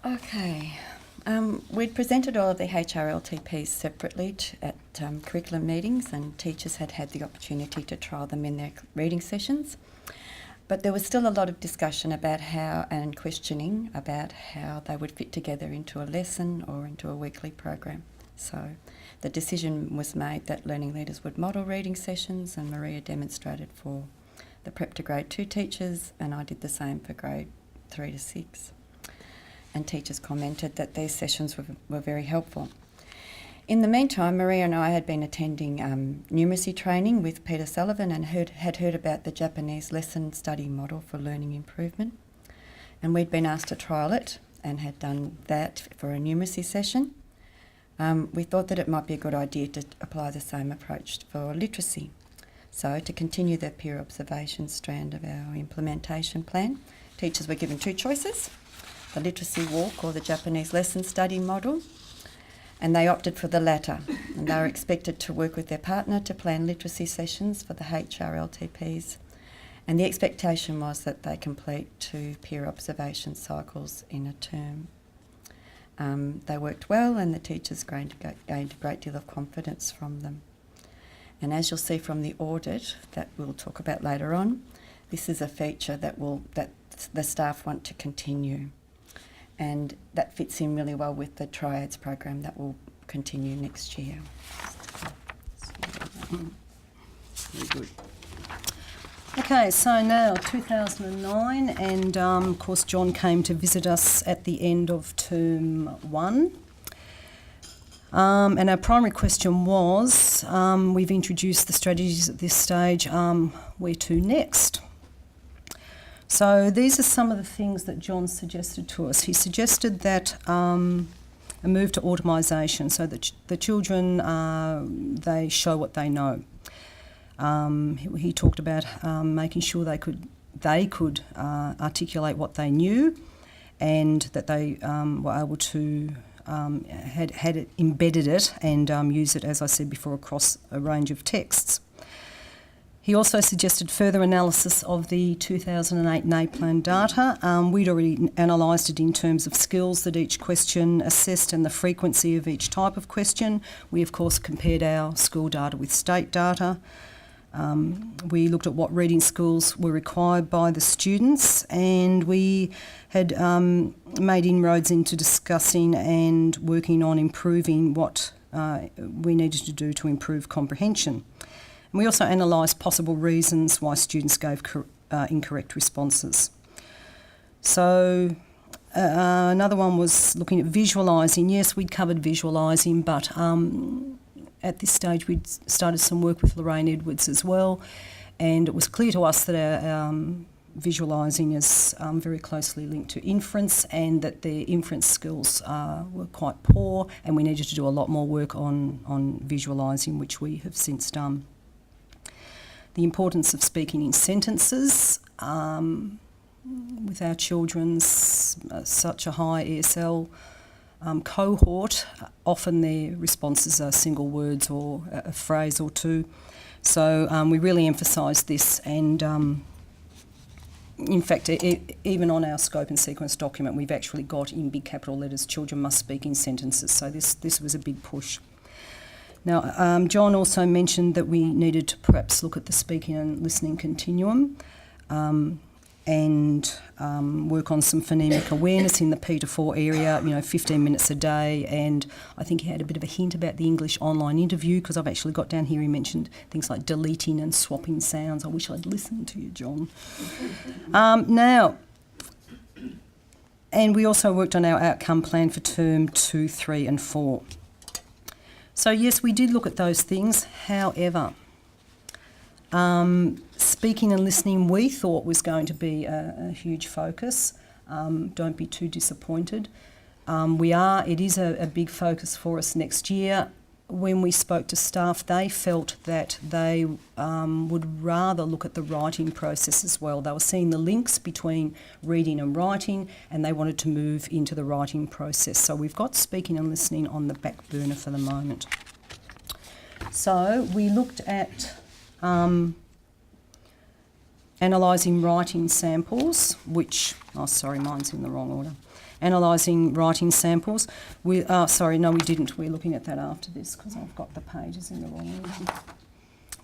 Okay. We'd presented all of the HRLTPs separately at curriculum meetings, and teachers had had the opportunity to trial them in their reading sessions. But there was still a lot of discussion about how, and questioning about how they would fit together into a lesson or into a weekly program. So the decision was made that learning leaders would model reading sessions, and Maria demonstrated for the Prep to Grade 2 teachers, and I did the same for Grade 3 to 6. And teachers commented that these sessions were very helpful. In the meantime, Maria and I had been attending numeracy training with Peter Sullivan and had heard about the Japanese lesson study model for learning improvement. And we'd been asked to trial it and had done that for a numeracy session. We thought that it might be a good idea to apply the same approach for literacy. So to continue the peer observation strand of our implementation plan, teachers were given two choices: the literacy walk or the Japanese lesson study model, and they opted for the latter, and they were expected to work with their partner to plan literacy sessions for the HRLTPs, and the expectation was that they complete 2 peer observation cycles in a term. They worked well, and the teachers gained a great deal of confidence from them. And as you'll see from the audit that we'll talk about later on, this is a feature that the staff want to continue. And that fits in really well with the Triads program that will continue next year. Very good. Okay, so now 2009, and of course John came to visit us at the end of term 1. And our primary question was, we've introduced the strategies at this stage, where to next? So these are some of the things that John suggested to us. He suggested that a move to automisation, so that the children, they show what they know. He talked about making sure they could articulate what they knew, and that they were able to had embedded it and use it, as I said before, across a range of texts. He also suggested further analysis of the 2008 NAPLAN data. We'd already analysed it in terms of skills that each question assessed and the frequency of each type of question. We, of course, compared our school data with state data. We looked at what reading skills were required by the students, and we had made inroads into discussing and working on improving what we needed to do to improve comprehension. And we also analysed possible reasons why students gave incorrect responses. So another one was looking at visualising. Yes, we'd covered visualising, but at this stage we'd started some work with Lorraine Edwards as well, and it was clear to us that our visualising is very closely linked to inference, and that their inference skills were quite poor, and we needed to do a lot more work on visualising, which we have since done. The importance of speaking in sentences with our children's such a high ESL cohort. Often their responses are single words or a phrase or two. So we really emphasised this, and in fact, even on our scope and sequence document, we've actually got in big capital letters, children must speak in sentences. So this was a big push. Now, John also mentioned that we needed to perhaps look at the speaking and listening continuum and work on some phonemic awareness in the P to 4 area, 15 minutes a day. And I think he had a bit of a hint about the English online interview, because I've actually got down here, he mentioned things like deleting and swapping sounds. I wish I'd listened to you, John. Now, and we also worked on our outcome plan for term 2, 3 and 4. So yes, we did look at those things. However, speaking and listening we thought was going to be a huge focus. Don't be too disappointed. It is a big focus for us next year. When we spoke to staff, they felt that they would rather look at the writing process as well. They were seeing the links between reading and writing, and they wanted to move into the writing process. So we've got speaking and listening on the back burner for the moment. So we looked at analysing writing samples, which, mine's in the wrong order. analysing writing samples. We didn't. We're looking at that after this because I've got the pages in the wrong order.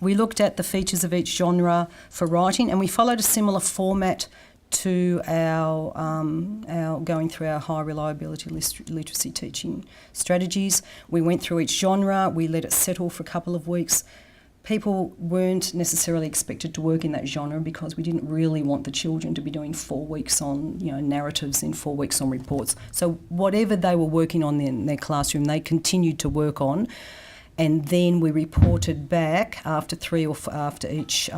We looked at the features of each genre for writing, and we followed a similar format to our going through our high reliability literacy teaching strategies. We went through each genre, we let it settle for a couple of weeks. People weren't necessarily expected to work in that genre because we didn't really want the children to be doing 4 weeks on, narratives and 4 weeks on reports. So whatever they were working on in their classroom, they continued to work on. And then we reported back after each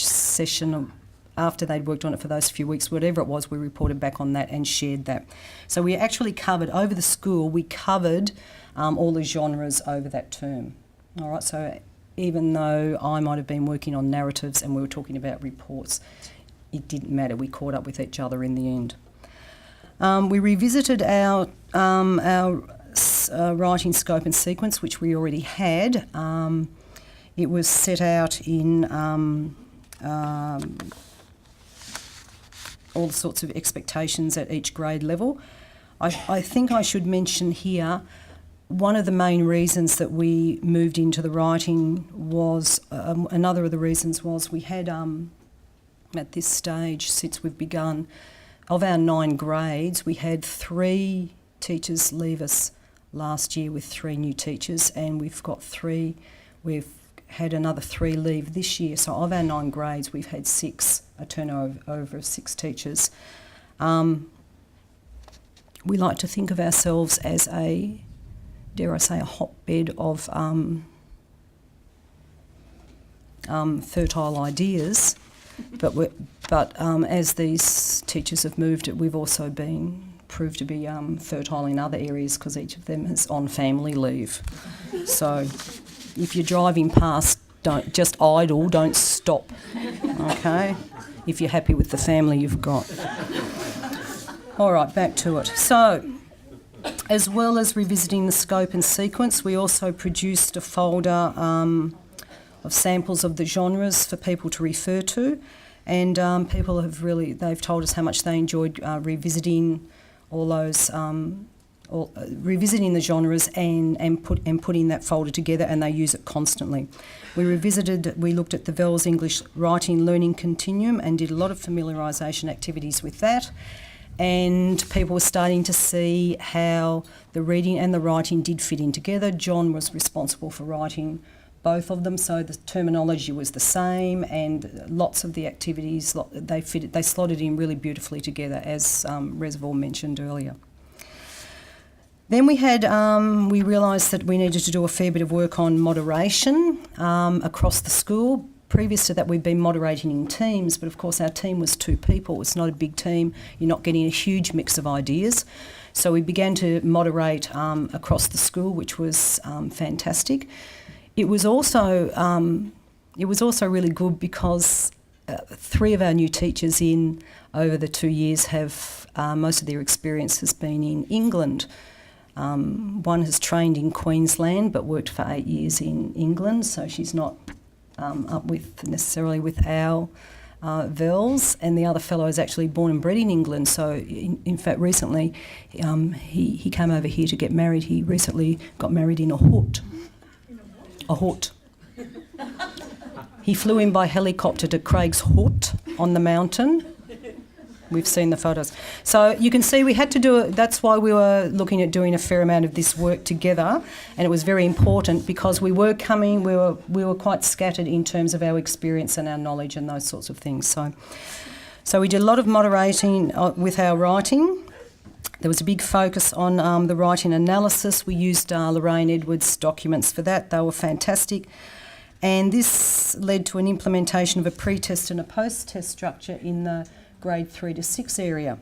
session, after they'd worked on it for those few weeks, whatever it was, we reported back on that and shared that. So we actually covered, over the school, we covered all the genres over that term. All right, so even though I might have been working on narratives and we were talking about reports, it didn't matter. We caught up with each other in the end. We revisited our writing scope and sequence, which we already had. It was set out in all sorts of expectations at each grade level. I think I should mention here, one of the main reasons that we moved into the writing was, another of the reasons was we had, at this stage, since we've begun, of our 9 grades, we had 3 teachers leave us last year with 3 new teachers, and we've had another 3 leave this year. So of our 9 grades, we've had 6, a turnover of 6 teachers. We like to think of ourselves as a hotbed of fertile ideas. But as these teachers have moved, we've also been proved to be fertile in other areas because each of them is on family leave. So if you're driving past, don't just idle, don't stop, okay, if you're happy with the family you've got. All right, back to it. So, as well as revisiting the scope and sequence, we also produced a folder of samples of the genres for people to refer to, and people they've told us how much they enjoyed revisiting all those revisiting the genres and putting that folder together, and they use it constantly. We looked at the VELS English Writing Learning Continuum and did a lot of familiarisation activities with that, and people were starting to see how the reading and the writing did fit in together. John was responsible for writing both of them, so the terminology was the same, and lots of the activities, they slotted in really beautifully together, as Reservoir mentioned earlier. Then we realised that we needed to do a fair bit of work on moderation across the school. Previous to that, we'd been moderating in teams, but of course our team was 2 people. It's not a big team. You're not getting a huge mix of ideas. So we began to moderate across the school, which was fantastic. It was also really good because 3 of our new teachers over the 2 years have most of their experience has been in England. One has trained in Queensland but worked for 8 years in England, so she's not up necessarily with our VELS, and the other fellow is actually born and bred in England. So in fact recently he came over here to get married. He recently got married in a hut. A hut. He flew in by helicopter to Craig's Hut on the mountain. We've seen the photos. So you can see we had to do it. That's why we were looking at doing a fair amount of this work together, and it was very important because we were quite scattered in terms of our experience and our knowledge and those sorts of things. So we did a lot of moderating with our writing. There was a big focus on the writing analysis. We used Lorraine Edwards' documents for that. They were fantastic. And this led to an implementation of a pre-test and a post-test structure in the grade 3 to 6 area.